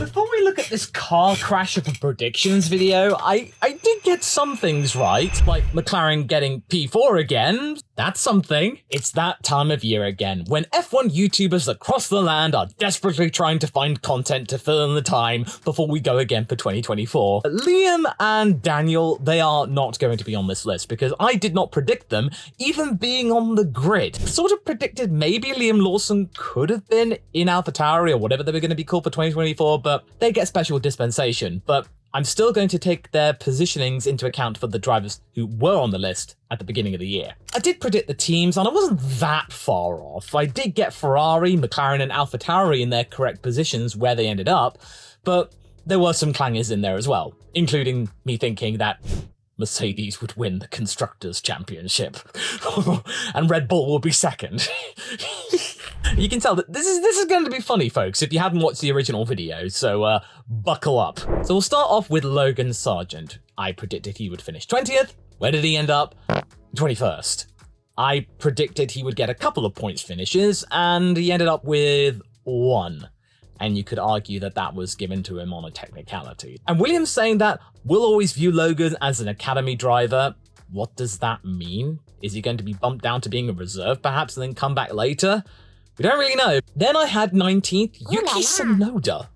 Before we look at this car crash of a predictions video, I did get some things right, like McLaren getting P4 again. That's something. It's that time of year again, when F1 YouTubers across the land are desperately trying to find content to fill in the time before we go again for 2024. Liam and Daniel, they are not going to be on this list because I did not predict them even being on the grid. Sort of predicted maybe Liam Lawson could have been in AlphaTauri or whatever they were going to be called for 2024, but they get special dispensation. But I'm still going to take their positionings into account for the drivers who were on the list at the beginning of the year. I did predict the teams, and I wasn't that far off. I did get Ferrari, McLaren, and AlphaTauri in their correct positions where they ended up, but there were some clangers in there as well, including me thinking that Mercedes would win the Constructors' Championship, and Red Bull will be second. You can tell that this is going to be funny, folks, if you haven't watched the original video, so buckle up. So we'll start off with Logan Sargent. I predicted he would finish 20th. Where did he end up? 21st. I predicted he would get a couple of points finishes, and he ended up with 1. And you could argue that that was given to him on a technicality. And Williams saying that we'll always view Logan as an academy driver. What does that mean? Is he going to be bumped down to being a reserve perhaps and then come back later? We don't really know. Then I had 19th, Yuki Tsunoda.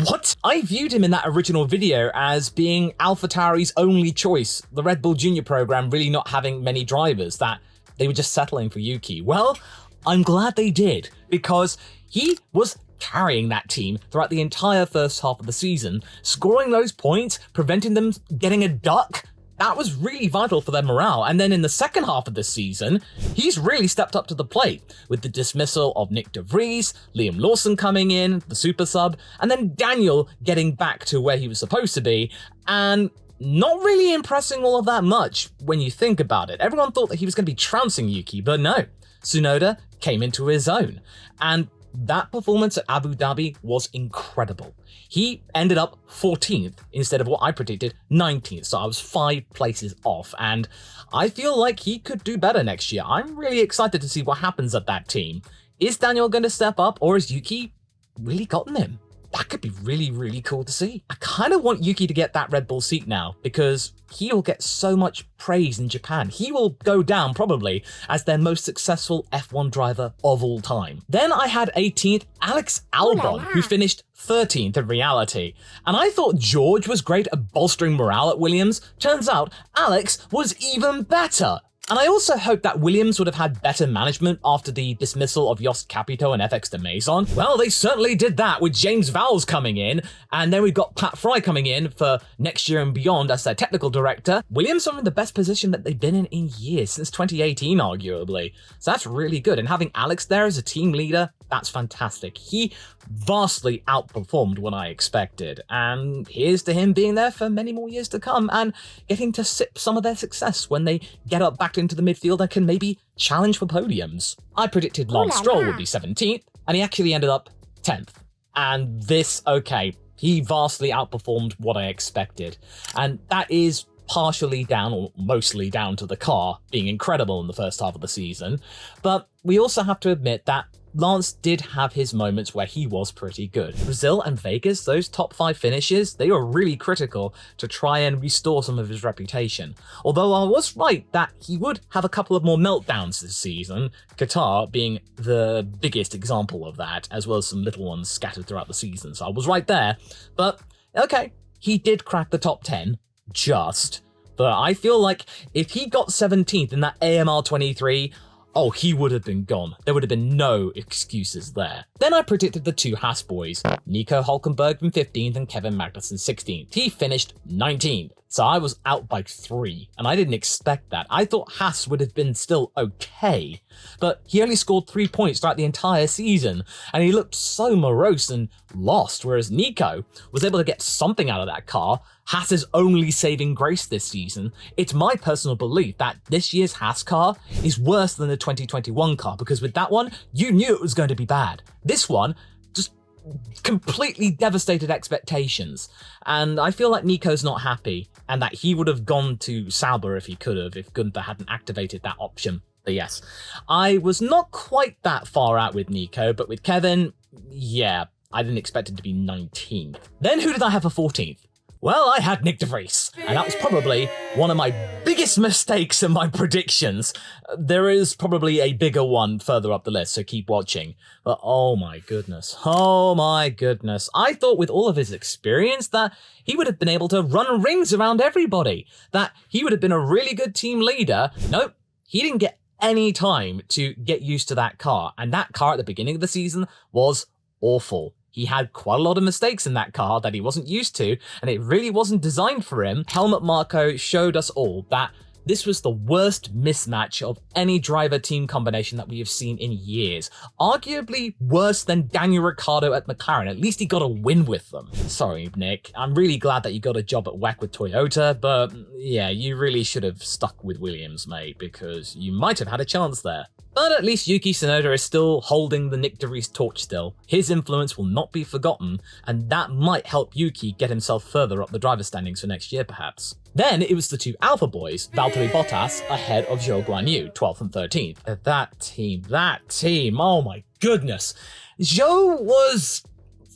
What? I viewed him in that original video as being AlphaTauri's only choice, the Red Bull Junior program really not having many drivers, that they were just settling for Yuki. Well, I'm glad they did, because he was carrying that team throughout the entire first half of the season, scoring those points, preventing them getting a duck. That was really vital for their morale. And then in the second half of the season, he's really stepped up to the plate with the dismissal of Nick de Vries, Liam Lawson coming in, the super sub, and then Daniel getting back to where he was supposed to be, and not really impressing all of that much when you think about it. Everyone thought that he was going to be trouncing Yuki, but no. Tsunoda came into his own, and that performance at Abu Dhabi was incredible. He ended up 14th instead of what I predicted, 19th, so I was 5 places off, and I feel like he could do better next year. I'm really excited to see what happens at that team. Is Daniel going to step up, or has Yuki really gotten him? That could be really, really cool to see. I kind of want Yuki to get that Red Bull seat now, because he will get so much praise in Japan. He will go down probably as their most successful F1 driver of all time. Then I had 18th, Alex Albon, who finished 13th in reality. And I thought George was great at bolstering morale at Williams. Turns out Alex was even better. And I also hope that Williams would have had better management after the dismissal of Jost Capito and FX de Maison. Well, they certainly did that with James Vowles coming in, and then we've got Pat Fry coming in for next year and beyond as their technical director. Williams are in the best position that they've been in years, since 2018 arguably. So that's really good, and having Alex there as a team leader, that's fantastic. He vastly outperformed what I expected, and here's to him being there for many more years to come and getting to sip some of their success when they get up back into the midfield and can maybe challenge for podiums. I predicted Lance Stroll would be 17th, and he actually ended up 10th. And this, okay, he vastly outperformed what I expected, and that is partially down, or mostly down, to the car being incredible in the first half of the season. But we also have to admit that Lance did have his moments where he was pretty good. Brazil and Vegas, those top 5 finishes, they were really critical to try and restore some of his reputation. Although I was right that he would have a couple of more meltdowns this season, Qatar being the biggest example of that, as well as some little ones scattered throughout the season. So I was right there. But okay, he did crack the top 10, just. But I feel like if he got 17th in that AMR 23, oh, he would have been gone. There would have been no excuses there. Then I predicted the 2 Haas boys, Nico Hülkenberg from 15th and Kevin Magnussen 16th. He finished 19th, so I was out by 3, and I didn't expect that. I thought Haas would have been still okay, but he only scored 3 points throughout the entire season, and he looked so morose and lost, whereas Nico was able to get something out of that car. Haas's only saving grace this season. It's my personal belief that this year's Haas car is worse than the 2021 car, because with that one, you knew it was going to be bad. This one just completely devastated expectations, and I feel like Nico's not happy, and that he would have gone to Sauber if he could have, if Gunther hadn't activated that option. But yes, I was not quite that far out with Nico, but with Kevin, yeah, I didn't expect him to be 19th. Then who did I have for 14th? Well, I had Nick de Vries, and that was probably one of my biggest mistakes in my predictions. There is probably a bigger one further up the list, so keep watching. But oh my goodness. I thought with all of his experience that he would have been able to run rings around everybody, that he would have been a really good team leader. Nope, he didn't get any time to get used to that car, and that car at the beginning of the season was awful. He had quite a lot of mistakes in that car that he wasn't used to, and it really wasn't designed for him. Helmut Marko showed us all that this was the worst mismatch of any driver-team combination that we have seen in years. Arguably worse than Daniel Ricciardo at McLaren. At least he got a win with them. Sorry, Nick. I'm really glad that you got a job at WEC with Toyota, but yeah, you really should have stuck with Williams, mate, because you might have had a chance there. But at least Yuki Tsunoda is still holding the Nick de Vries torch still. His influence will not be forgotten, and that might help Yuki get himself further up the driver standings for next year, perhaps. Then it was the two Alpha boys, Valtteri Bottas ahead of Zhou Guanyu, 12th and 13th. That team, oh my goodness. Zhou was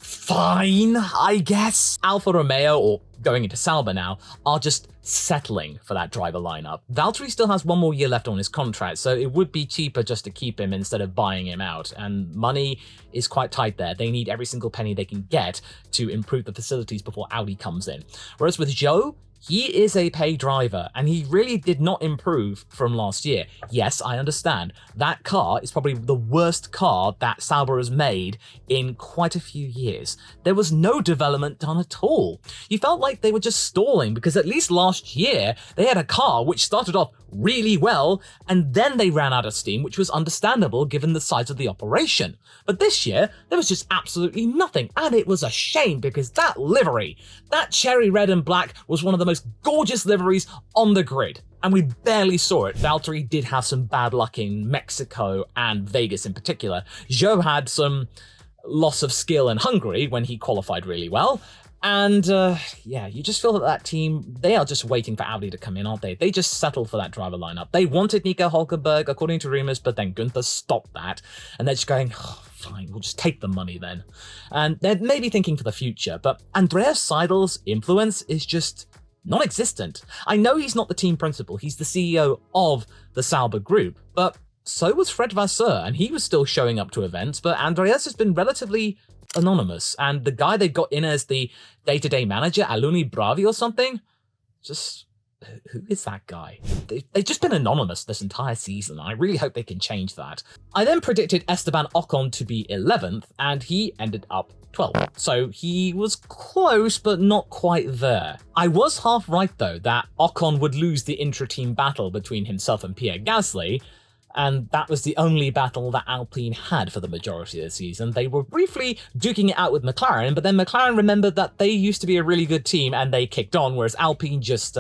fine, I guess. Alfa Romeo, or going into Sauber now, are just settling for that driver lineup. Valtteri still has one more year left on his contract, so it would be cheaper just to keep him instead of buying him out, and money is quite tight there. They need every single penny they can get to improve the facilities before Audi comes in. Whereas with Zhou, he is a pay driver, and he really did not improve from last year. Yes, I understand. That car is probably the worst car that Sauber has made in quite a few years. There was no development done at all. You felt like they were just stalling, because at least last year, they had a car which started off really well, and then they ran out of steam, which was understandable given the size of the operation. But this year, there was just absolutely nothing, and it was a shame because that livery, that cherry red and black, was one of the most gorgeous liveries on the grid. And we barely saw it. Valtteri did have some bad luck in Mexico and Vegas in particular. Zhou had some loss of skill in Hungary when he qualified really well. And yeah, you just feel that team, they are just waiting for Audi to come in, aren't they? They just settled for that driver lineup. They wanted Nico Hülkenberg, according to rumors, but then Gunther stopped that. And they're just going, oh, fine, we'll just take the money then. And they're maybe thinking for the future, but Andreas Seidel's influence is just non-existent. I know he's not the team principal, he's the CEO of the Sauber group, but so was Fred Vasseur, and he was still showing up to events, but Andreas has been relatively anonymous, and the guy they got in as the day-to-day manager, Aluni Bravi or something, just, who is that guy? They've just been anonymous this entire season. I really hope they can change that. I then predicted Esteban Ocon to be 11th, and he ended up 12th. So he was close, but not quite there. I was half right though, that Ocon would lose the intra-team battle between himself and Pierre Gasly, and that was the only battle that Alpine had for the majority of the season. They were briefly duking it out with McLaren, but then McLaren remembered that they used to be a really good team and they kicked on, whereas Alpine just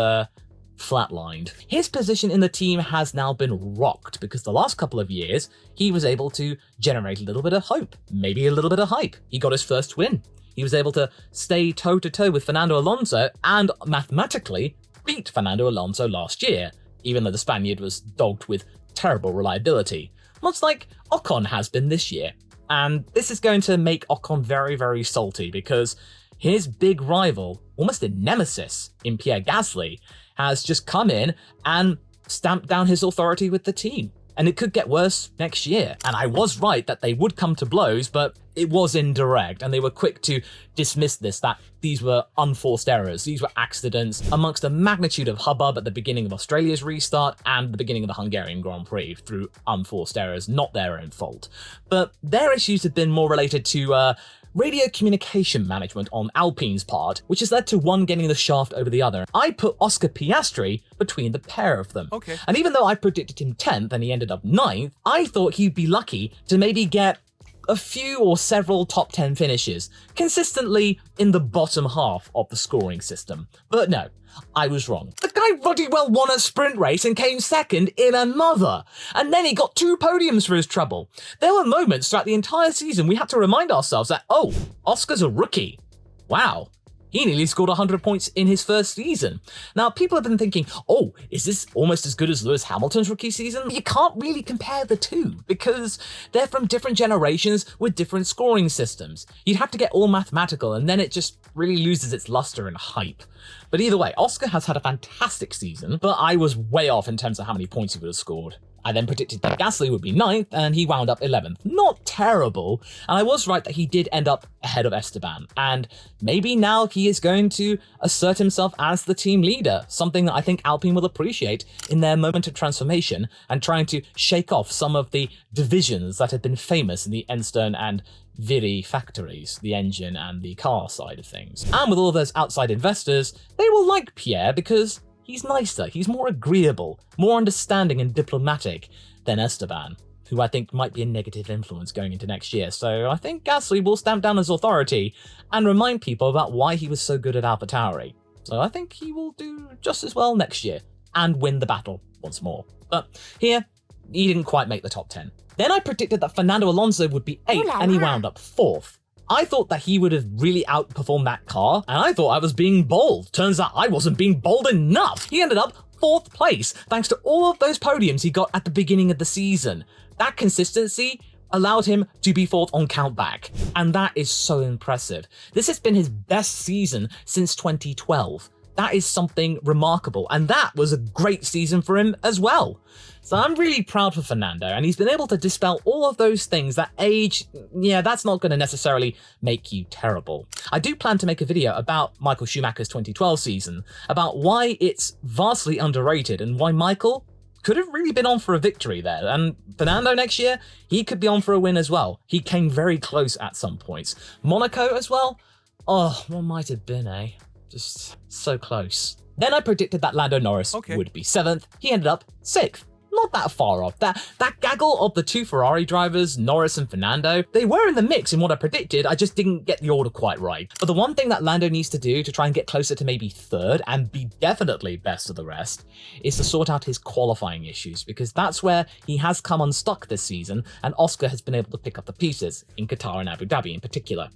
flatlined. His position in the team has now been rocked because the last couple of years, he was able to generate a little bit of hope, maybe a little bit of hype. He got his first win. He was able to stay toe-to-toe with Fernando Alonso and mathematically beat Fernando Alonso last year, even though the Spaniard was dogged with terrible reliability, much like Ocon has been this year. And this is going to make Ocon very, very salty because his big rival, almost a nemesis in Pierre Gasly, has just come in and stamped down his authority with the team. And it could get worse next year. And I was right that they would come to blows, but it was indirect, and they were quick to dismiss this, that these were unforced errors, these were accidents, amongst a magnitude of hubbub at the beginning of Australia's restart and the beginning of the Hungarian Grand Prix through unforced errors, not their own fault. But their issues have been more related to radio communication management on Alpine's part, which has led to one getting the shaft over the other. I put Oscar Piastri between the pair of them. Okay. And even though I predicted him 10th and he ended up 9th, I thought he'd be lucky to maybe get a few or several top 10 finishes, consistently in the bottom half of the scoring system. But no, I was wrong. The guy bloody well won a sprint race and came second in another. And then he got 2 podiums for his trouble. There were moments throughout the entire season we had to remind ourselves that, oh, Oscar's a rookie. Wow. He nearly scored 100 points in his first season. Now, people have been thinking, oh, is this almost as good as Lewis Hamilton's rookie season? You can't really compare the two because they're from different generations with different scoring systems. You'd have to get all mathematical and then it just really loses its luster and hype. But either way, Oscar has had a fantastic season, but I was way off in terms of how many points he would have scored. I then predicted that Gasly would be 9th, and he wound up 11th. Not terrible, and I was right that he did end up ahead of Esteban, and maybe now he is going to assert himself as the team leader, something that I think Alpine will appreciate in their moment of transformation and trying to shake off some of the divisions that have been famous in the Enstone and Viri factories, the engine and the car side of things. And with all of those outside investors, they will like Pierre because he's nicer, he's more agreeable, more understanding and diplomatic than Esteban, who I think might be a negative influence going into next year. So I think Gasly will stamp down his authority and remind people about why he was so good at AlphaTauri. So I think he will do just as well next year and win the battle once more. But here, he didn't quite make the top 10. Then I predicted that Fernando Alonso would be 8th and he wound up 4th. I thought that he would have really outperformed that car, and I thought I was being bold. Turns out I wasn't being bold enough. He ended up 4th place, thanks to all of those podiums he got at the beginning of the season. That consistency allowed him to be 4th on countback, and that is so impressive. This has been his best season since 2012. That is something remarkable, and that was a great season for him as well. So I'm really proud for Fernando, and he's been able to dispel all of those things that age, yeah, that's not going to necessarily make you terrible. I do plan to make a video about Michael Schumacher's 2012 season, about why it's vastly underrated and why Michael could have really been on for a victory there. And Fernando next year, he could be on for a win as well. He came very close at some points. Monaco as well? Oh, what might have been, eh? Just so close. Then I predicted that Lando Norris would be 7th. He ended up 6th. Not that far off. That gaggle of the two Ferrari drivers, Norris and Fernando, they were in the mix in what I predicted, I just didn't get the order quite right. But the one thing that Lando needs to do to try and get closer to maybe 3rd and be definitely best of the rest is to sort out his qualifying issues, because that's where he has come unstuck this season and Oscar has been able to pick up the pieces, in Qatar and Abu Dhabi in particular.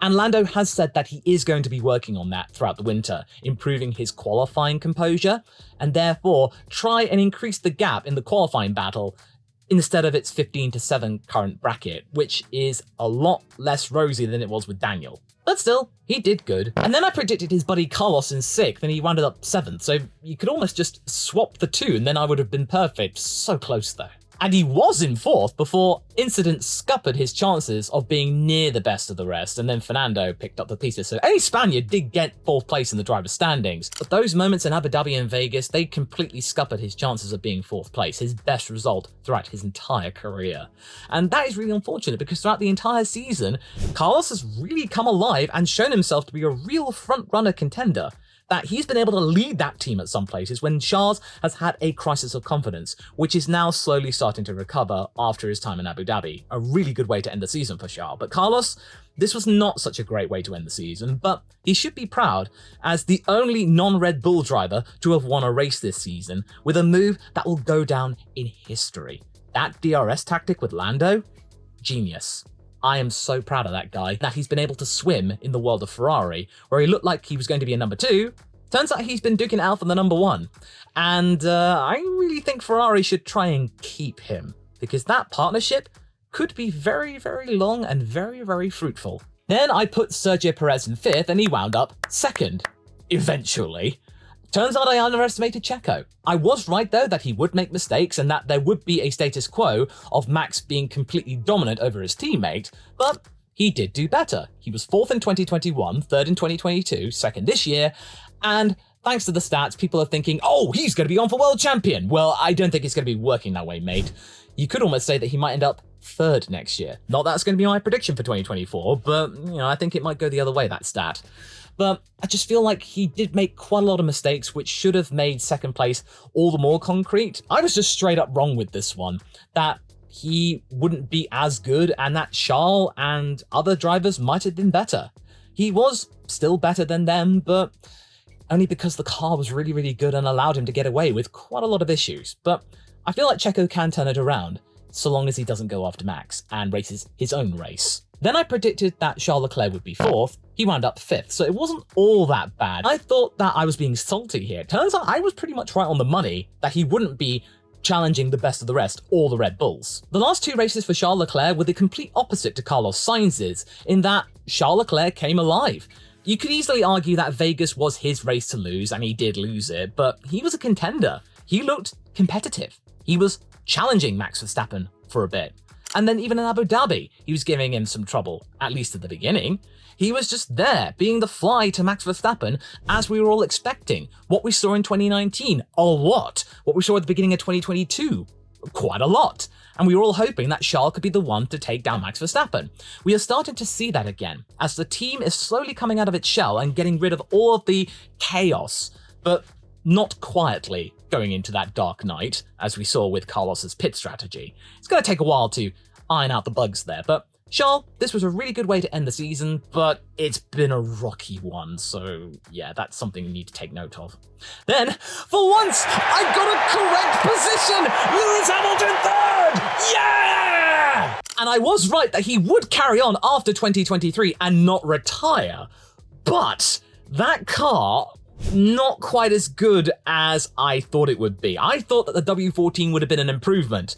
And Lando has said that he is going to be working on that throughout the winter, improving his qualifying composure, and therefore try and increase the gap in the qualifying battle instead of its 15-7 current bracket, which is a lot less rosy than it was with Daniel. But still, he did good. And then I predicted his buddy Carlos in 6th and he wound up 7th, so you could almost just swap the two and then I would have been perfect. So close though. And he was in 4th before incidents scuppered his chances of being near the best of the rest, and then Fernando picked up the pieces. So any Spaniard did get 4th place in the driver's standings, but those moments in Abu Dhabi and Vegas, they completely scuppered his chances of being 4th place, his best result throughout his entire career. And that is really unfortunate because throughout the entire season, Carlos has really come alive and shown himself to be a real front-runner contender. That he's been able to lead that team at some places when Charles has had a crisis of confidence, which is now slowly starting to recover after his time in Abu Dhabi. A really good way to end the season for Charles. But Carlos, this was not such a great way to end the season, but he should be proud as the only non-Red Bull driver to have won a race this season with a move that will go down in history. That DRS tactic with Lando? Genius. I am so proud of that guy, that he's been able to swim in the world of Ferrari, where he looked like he was going to be a number 2. Turns out he's been duking it out for the number 1. And I really think Ferrari should try and keep him, because that partnership could be very, very long and very, very fruitful. Then I put Sergio Perez in 5th and he wound up 2nd, eventually. Turns out I underestimated Checo. I was right though that he would make mistakes and that there would be a status quo of Max being completely dominant over his teammate, but he did do better. He was 4th in 2021, 3rd in 2022, 2nd this year, and thanks to the stats, people are thinking, oh, he's going to be on for world champion. Well, I don't think it's going to be working that way, mate. You could almost say that he might end up 3rd next year. Not that's going to be my prediction for 2024, but I think it might go the other way, that stat. But I just feel like he did make quite a lot of mistakes which should have made 2nd place all the more concrete. I was just straight up wrong with this one, that he wouldn't be as good and that Charles and other drivers might have been better. He was still better than them, but only because the car was really, really good and allowed him to get away with quite a lot of issues. But I feel like Checo can turn it around. so long as he doesn't go after Max and races his own race. Then I predicted that Charles Leclerc would be 4th, he wound up 5th, so it wasn't all that bad. I thought that I was being salty here. Turns out I was pretty much right on the money that he wouldn't be challenging the best of the rest or the Red Bulls. The last 2 races for Charles Leclerc were the complete opposite to Carlos Sainz's, in that Charles Leclerc came alive. You could easily argue that Vegas was his race to lose, and he did lose it, but he was a contender. He looked competitive. He was challenging Max Verstappen for a bit. And then even in Abu Dhabi, he was giving him some trouble, at least at the beginning. He was just there, being the fly to Max Verstappen, as we were all expecting. What we saw in 2019, a lot. What we saw at the beginning of 2022, quite a lot. And we were all hoping that Charles could be the one to take down Max Verstappen. We are starting to see that again, as the team is slowly coming out of its shell and getting rid of all of the chaos, but not quietly going into that dark night, as we saw with Carlos's pit strategy. It's going to take a while to iron out the bugs there, but Charles, this was a really good way to end the season, but it's been a rocky one, so yeah, that's something you need to take note of. Then, for once, I got a correct position! Lewis Hamilton 3rd! Yeah! And I was right that he would carry on after 2023 and not retire, but that car, not quite as good as I thought it would be. I thought that the W14 would have been an improvement.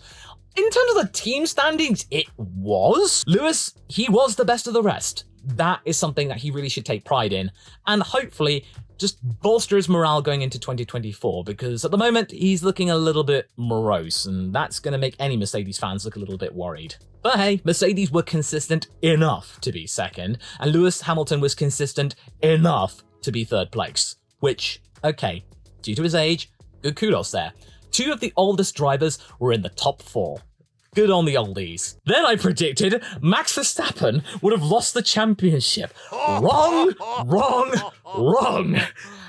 In terms of the team standings, it was. Lewis, he was the best of the rest. That is something that he really should take pride in, and hopefully just bolster his morale going into 2024, because at the moment he's looking a little bit morose, and that's going to make any Mercedes fans look a little bit worried. But hey, Mercedes were consistent enough to be 2nd, and Lewis Hamilton was consistent enough to be 3rd place, which, okay, due to his age, good kudos there. 2 of the oldest drivers were in the top 4. Good on the oldies. Then I predicted Max Verstappen would have lost the championship. Wrong, wrong, wrong.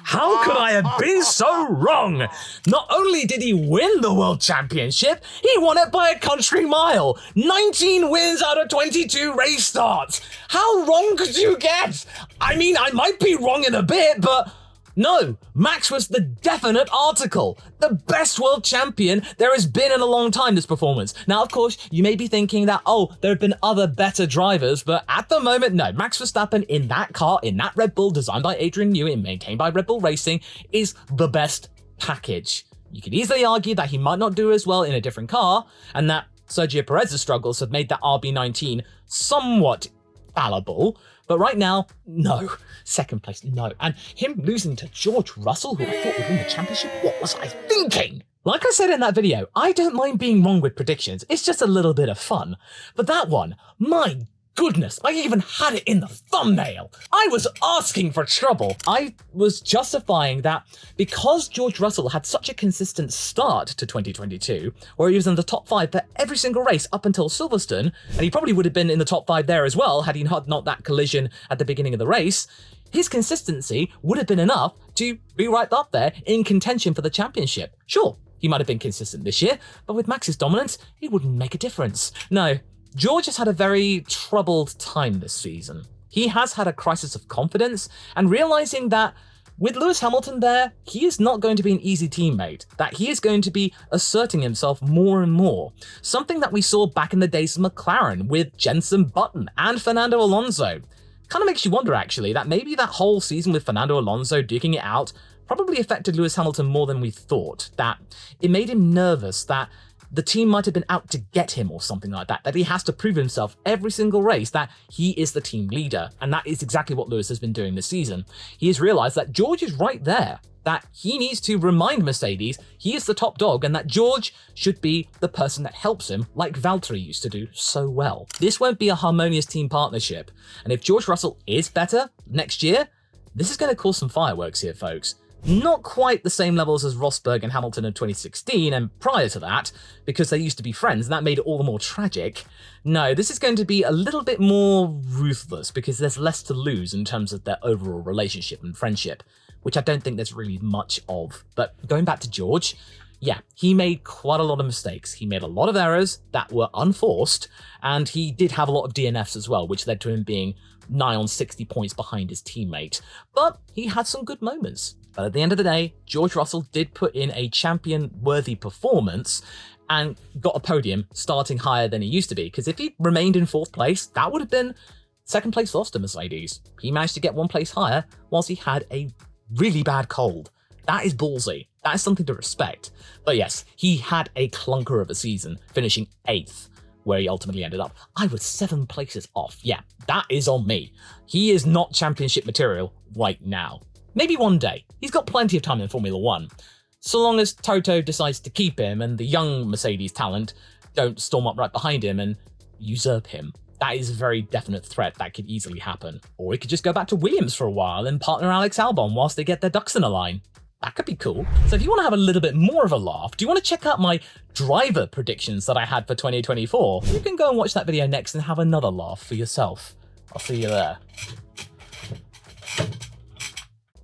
How could I have been so wrong? Not only did he win the World Championship, he won it by a country mile. 19 wins out of 22 race starts. How wrong could you get? I mean, I might be wrong in a bit, but no, Max was the definite article. The best world champion there has been in a long time, this performance. Now, of course, you may be thinking that, oh, there have been other better drivers, but at the moment, no. Max Verstappen in that car, in that Red Bull, designed by Adrian Newey and maintained by Red Bull Racing, is the best package. You could easily argue that he might not do as well in a different car, and that Sergio Perez's struggles have made that RB19 somewhat fallible, but right now, no. 2nd place, no. And him losing to George Russell, who I thought would win the championship, what was I thinking? Like I said in that video, I don't mind being wrong with predictions, it's just a little bit of fun. But that one, my goodness, I even had it in the thumbnail. I was asking for trouble. I was justifying that because George Russell had such a consistent start to 2022, where he was in the top 5 for every single race up until Silverstone, and he probably would have been in the top 5 there as well had he not that collision at the beginning of the race, his consistency would have been enough to be right up there in contention for the championship. Sure, he might have been consistent this year, but with Max's dominance, it wouldn't make a difference. No. George has had a very troubled time this season. He has had a crisis of confidence, and realizing that with Lewis Hamilton there, he is not going to be an easy teammate, that he is going to be asserting himself more and more. Something that we saw back in the days of McLaren with Jenson Button and Fernando Alonso. Kind of makes you wonder actually that maybe that whole season with Fernando Alonso duking it out probably affected Lewis Hamilton more than we thought, that it made him nervous that the team might have been out to get him or something like that he has to prove himself every single race that he is the team leader. And that is exactly what Lewis has been doing this season. He has realized that George is right there, that he needs to remind Mercedes he is the top dog and that George should be the person that helps him like Valtteri used to do so well. This won't be a harmonious team partnership. And if George Russell is better next year, this is going to cause some fireworks here, folks. Not quite the same levels as Rosberg and Hamilton in 2016 and prior to that, because they used to be friends and that made it all the more tragic. No, this is going to be a little bit more ruthless because there's less to lose in terms of their overall relationship and friendship, which I don't think there's really much of. But going back to George, yeah, he made quite a lot of mistakes. He made a lot of errors that were unforced, and he did have a lot of DNFs as well, which led to him being nigh on 60 points behind his teammate. But he had some good moments. But at the end of the day, George Russell did put in a champion-worthy performance and got a podium starting higher than he used to be, because if he remained in 4th place, that would have been second place lost to Mercedes. He managed to get 1 place higher whilst he had a really bad cold. That is ballsy. That is something to respect. But yes, he had a clunker of a season, finishing 8th, where he ultimately ended up. I was 7 places off. Yeah, that is on me. He is not championship material right now. Maybe one day. He's got plenty of time in Formula 1. So long as Toto decides to keep him and the young Mercedes talent don't storm up right behind him and usurp him. That is a very definite threat that could easily happen. Or he could just go back to Williams for a while and partner Alex Albon whilst they get their ducks in a line. That could be cool. So if you want to have a little bit more of a laugh, do you want to check out my driver predictions that I had for 2024? You can go and watch that video next and have another laugh for yourself. I'll see you there.